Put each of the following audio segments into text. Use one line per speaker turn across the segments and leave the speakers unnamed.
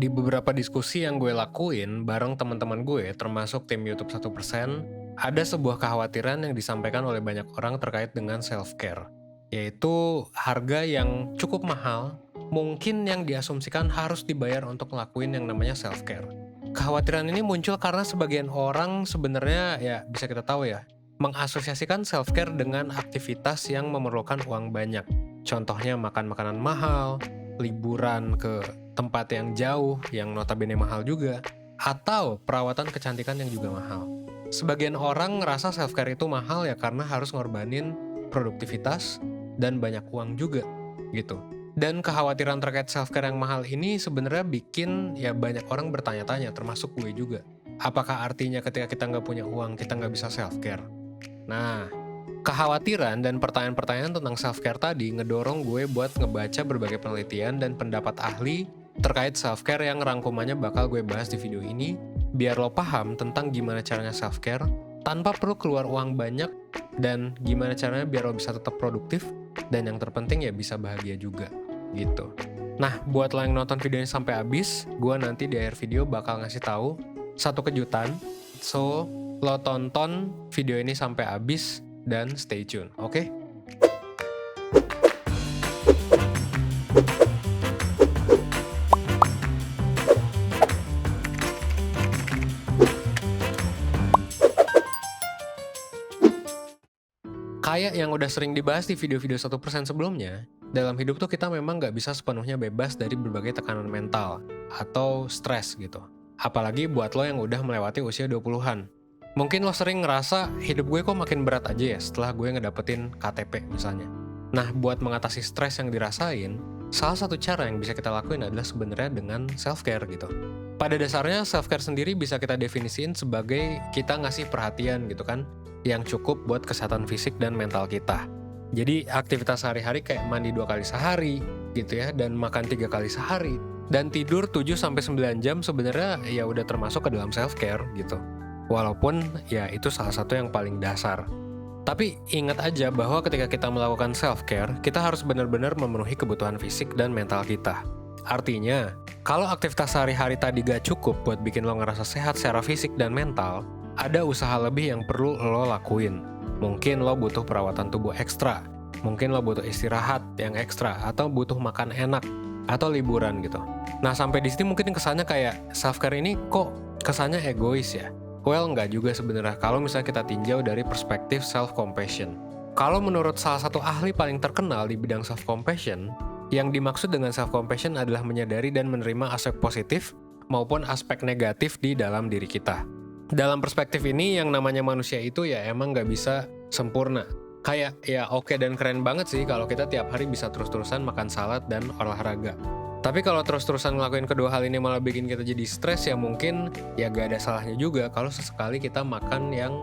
di beberapa diskusi yang gue lakuin bareng teman-teman gue, termasuk tim YouTube 1%, ada sebuah kekhawatiran yang disampaikan oleh banyak orang terkait dengan self-care. Yaitu harga yang cukup mahal, mungkin yang diasumsikan harus dibayar untuk ngelakuin yang namanya self-care. Kekhawatiran ini muncul karena sebagian orang sebenarnya ya bisa kita tahu ya, mengasosiasikan self-care dengan aktivitas yang memerlukan uang banyak. Contohnya makan makanan mahal, liburan ke tempat yang jauh yang notabene mahal juga, atau perawatan kecantikan yang juga mahal. Sebagian orang ngerasa self-care itu mahal ya karena harus ngorbanin produktivitas dan banyak uang juga gitu. Dan kekhawatiran terkait self-care yang mahal ini sebenarnya bikin ya banyak orang bertanya-tanya, termasuk gue juga. Apakah artinya ketika kita nggak punya uang, kita nggak bisa self-care? Nah, kekhawatiran dan pertanyaan-pertanyaan tentang self-care tadi ngedorong gue buat ngebaca berbagai penelitian dan pendapat ahli terkait self-care yang rangkumannya bakal gue bahas di video ini, biar lo paham tentang gimana caranya self-care tanpa perlu keluar uang banyak dan gimana caranya biar lo bisa tetap produktif dan yang terpenting ya bisa bahagia juga, gitu. Nah, buat lo yang nonton videonya sampai habis, gue nanti di akhir video bakal ngasih tahu satu kejutan, so lo tonton video ini sampai habis dan stay tune, oke? Kayak yang udah sering dibahas di video-video 1% sebelumnya, dalam hidup tuh kita memang nggak bisa sepenuhnya bebas dari berbagai tekanan mental atau stres gitu. Apalagi buat lo yang udah melewati usia 20-an. Mungkin lo sering ngerasa hidup gue kok makin berat aja ya setelah gue ngedapetin KTP misalnya. Nah, buat mengatasi stres yang dirasain, salah satu cara yang bisa kita lakuin adalah sebenarnya dengan self-care gitu. Pada dasarnya self-care sendiri bisa kita definisiin sebagai kita ngasih perhatian gitu kan, yang cukup buat kesehatan fisik dan mental kita. Jadi aktivitas sehari-hari kayak mandi 2 kali sehari gitu ya, dan makan 3 kali sehari, dan tidur 7-9 jam sebenarnya ya udah termasuk ke dalam self-care gitu. Walaupun ya itu salah satu yang paling dasar. Tapi ingat aja bahwa ketika kita melakukan self-care, kita harus benar-benar memenuhi kebutuhan fisik dan mental kita. Artinya, kalau aktivitas sehari-hari tadi gak cukup buat bikin lo ngerasa sehat secara fisik dan mental, ada usaha lebih yang perlu lo lakuin. Mungkin lo butuh perawatan tubuh ekstra, mungkin lo butuh istirahat yang ekstra, atau butuh makan enak, atau liburan gitu. Nah, sampai di sini mungkin kesannya kayak self-care ini kok kesannya egois ya? Well, nggak juga sebenarnya kalau misalnya kita tinjau dari perspektif self-compassion. Kalau menurut salah satu ahli paling terkenal di bidang self-compassion, yang dimaksud dengan self-compassion adalah menyadari dan menerima aspek positif maupun aspek negatif di dalam diri kita. Dalam perspektif ini, yang namanya manusia itu ya emang nggak bisa sempurna. Kayak ya oke dan keren banget sih kalau kita tiap hari bisa terus-terusan makan salad dan olahraga. Tapi kalau terus-terusan ngelakuin kedua hal ini malah bikin kita jadi stres, ya mungkin ya gak ada salahnya juga kalau sesekali kita makan yang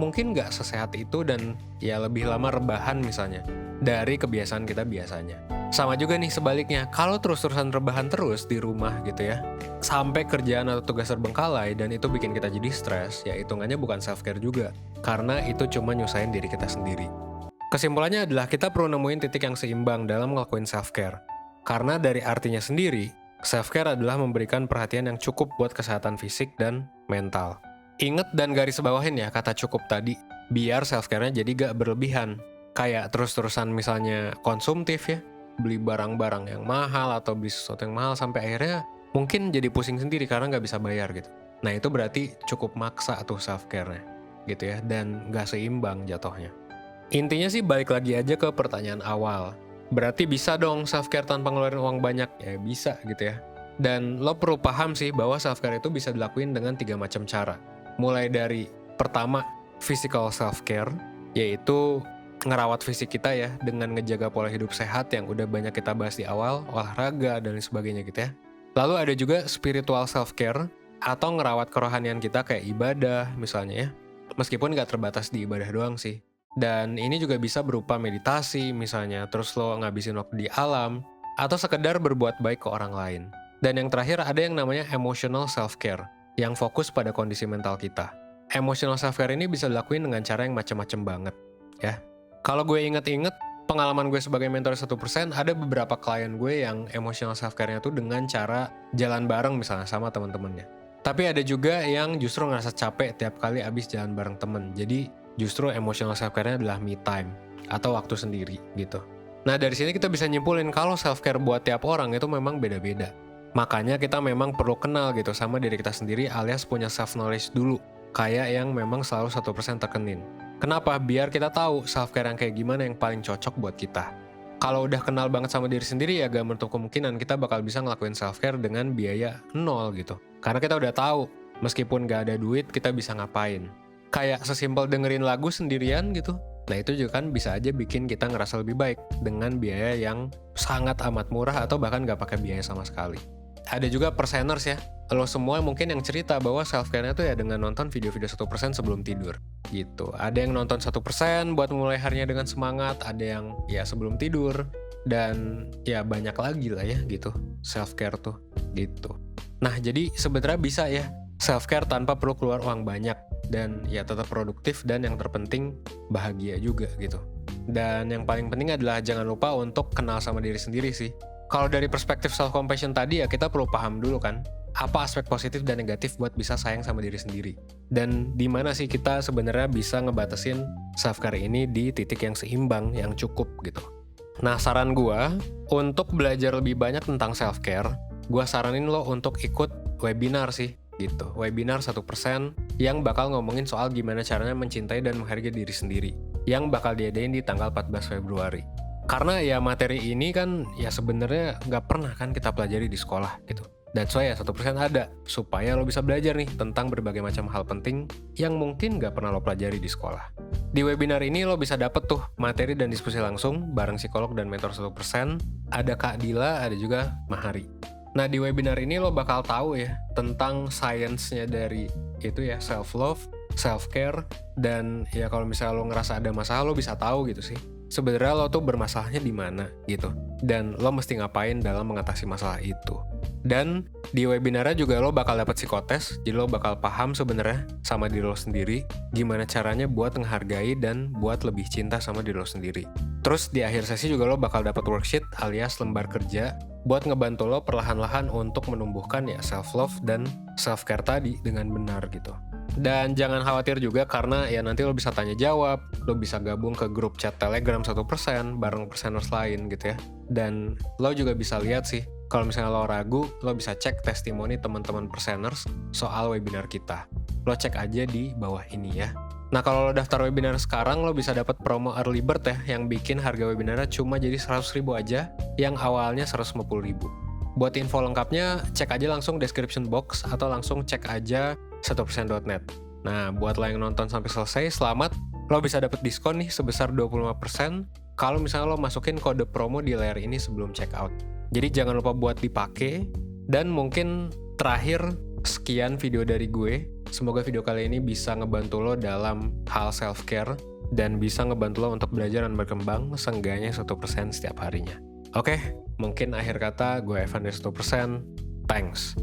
mungkin gak sesehat itu dan ya lebih lama rebahan misalnya dari kebiasaan kita biasanya. Sama juga nih sebaliknya, kalau terus-terusan rebahan terus di rumah gitu ya, sampai kerjaan atau tugas terbengkalai dan itu bikin kita jadi stres, ya hitungannya bukan self-care juga, karena itu cuma nyusahin diri kita sendiri. Kesimpulannya adalah kita perlu nemuin titik yang seimbang dalam ngelakuin self-care. Karena dari artinya sendiri, self-care adalah memberikan perhatian yang cukup buat kesehatan fisik dan mental. Ingat dan garis bawahin ya kata cukup tadi, biar self-care-nya jadi gak berlebihan. Kayak terus-terusan misalnya konsumtif ya, beli barang-barang yang mahal atau beli sesuatu yang mahal sampai akhirnya mungkin jadi pusing sendiri karena gak bisa bayar gitu. Nah itu berarti cukup maksa tuh self-care-nya gitu ya, dan gak seimbang jatuhnya. Intinya sih balik lagi aja ke pertanyaan awal. Berarti bisa dong self-care tanpa ngeluarin uang banyak? Ya bisa gitu ya. Dan lo perlu paham sih bahwa self-care itu bisa dilakuin dengan 3 macam cara. Mulai dari pertama, physical self-care, yaitu ngerawat fisik kita ya dengan ngejaga pola hidup sehat yang udah banyak kita bahas di awal, olahraga dan sebagainya gitu ya. Lalu ada juga spiritual self-care atau ngerawat kerohanian kita kayak ibadah misalnya ya. Meskipun gak terbatas di ibadah doang sih. Dan ini juga bisa berupa meditasi misalnya, terus lo ngabisin waktu di alam, atau sekedar berbuat baik ke orang lain. Dan yang terakhir ada yang namanya emotional self-care, yang fokus pada kondisi mental kita. Emotional self-care ini bisa dilakuin dengan cara yang macam-macam banget, ya. Kalau gue inget-inget, Pengalaman gue sebagai mentor 1%, ada beberapa klien gue yang emotional self-care-nya tuh dengan cara jalan bareng misalnya sama teman-temannya. Tapi ada juga yang justru ngerasa capek tiap kali abis jalan bareng temen. Jadi justru emotional self-care-nya adalah me time atau waktu sendiri gitu. Nah dari sini kita bisa nyimpulin kalau self-care buat tiap orang itu memang beda-beda. Makanya kita memang perlu kenal gitu sama diri kita sendiri alias punya self-knowledge dulu. Kayak yang memang selalu 1% tekenin. Kenapa? Biar kita tahu self-care yang kayak gimana yang paling cocok buat kita. Kalau udah kenal banget sama diri sendiri ya gak menutup kemungkinan kita bakal bisa ngelakuin self-care dengan biaya 0 gitu. Karena kita udah tahu, meskipun gak ada duit kita bisa ngapain. Kayak sesimpel dengerin lagu sendirian gitu. Nah itu juga kan bisa aja bikin kita ngerasa lebih baik dengan biaya yang sangat amat murah atau bahkan gak pakai biaya sama sekali. Ada juga perseners ya. Lo semua mungkin yang cerita bahwa self-care-nya tuh ya dengan nonton video-video 1% sebelum tidur gitu. Ada yang nonton 1% buat mulai harinya dengan semangat, ada yang ya sebelum tidur, dan ya banyak lagi lah ya gitu self-care tuh gitu. Nah jadi sebenarnya bisa ya self-care tanpa perlu keluar uang banyak dan ya tetap produktif dan yang terpenting bahagia juga gitu. Dan yang paling penting adalah jangan lupa untuk kenal sama diri sendiri sih. Kalau dari perspektif self-compassion tadi ya kita perlu paham dulu kan, apa aspek positif dan negatif buat bisa sayang sama diri sendiri. Dan di mana sih kita sebenarnya bisa ngebatasin self-care ini di titik yang seimbang, yang cukup gitu. Nah saran gue, untuk belajar lebih banyak tentang self-care, gue saranin lo untuk ikut webinar sih gitu. Webinar 1% yang bakal ngomongin soal gimana caranya mencintai dan menghargai diri sendiri, yang bakal diadain di tanggal 14 Februari. Karena ya materi ini kan ya sebenarnya nggak pernah kan kita pelajari di sekolah gitu. That's why ya 1% ada, supaya lo bisa belajar nih tentang berbagai macam hal penting yang mungkin nggak pernah lo pelajari di sekolah. Di webinar ini lo bisa dapet tuh materi dan diskusi langsung bareng psikolog dan mentor 1%, ada Kak Dila, ada juga Mahari. Nah di webinar ini lo bakal tahu ya tentang science-nya dari itu ya self-love, self-care, dan ya kalau misalnya lo ngerasa ada masalah lo bisa tahu gitu sih. Sebenarnya lo tuh bermasalahnya di mana gitu, dan lo mesti ngapain dalam mengatasi masalah itu. Dan di webinarnya juga lo bakal dapat psikotes, jadi lo bakal paham sebenarnya sama diri lo sendiri, gimana caranya buat menghargai dan buat lebih cinta sama diri lo sendiri. Terus di akhir sesi juga lo bakal dapat worksheet alias lembar kerja buat ngebantu lo perlahan-lahan untuk menumbuhkan ya self-love dan self-care tadi dengan benar gitu. Dan jangan khawatir juga karena ya nanti lo bisa tanya jawab, lo bisa gabung ke grup chat Telegram 1% bareng perseners lain gitu ya. Dan lo juga bisa lihat sih, kalau misalnya lo ragu, lo bisa cek testimoni teman-teman perseners soal webinar kita. Lo cek aja di bawah ini ya. Nah kalau lo daftar webinar sekarang, lo bisa dapat promo early bird ya, yang bikin harga webinarnya cuma jadi 100.000 aja, yang awalnya 150.000. Buat info lengkapnya, cek aja langsung description box atau langsung cek aja 1%.net. Nah, buat lo yang nonton sampai selesai, selamat. Lo bisa dapat diskon nih sebesar 25% kalau misalnya lo masukin kode promo di layar ini sebelum check out. Jadi jangan lupa buat dipakai. Dan mungkin terakhir, sekian video dari gue. Semoga video kali ini bisa ngebantu lo dalam hal self-care dan bisa ngebantu lo untuk belajar dan berkembang seenggaknya 1% setiap harinya. Oke, mungkin akhir kata gue Evan dari 1%. Thanks.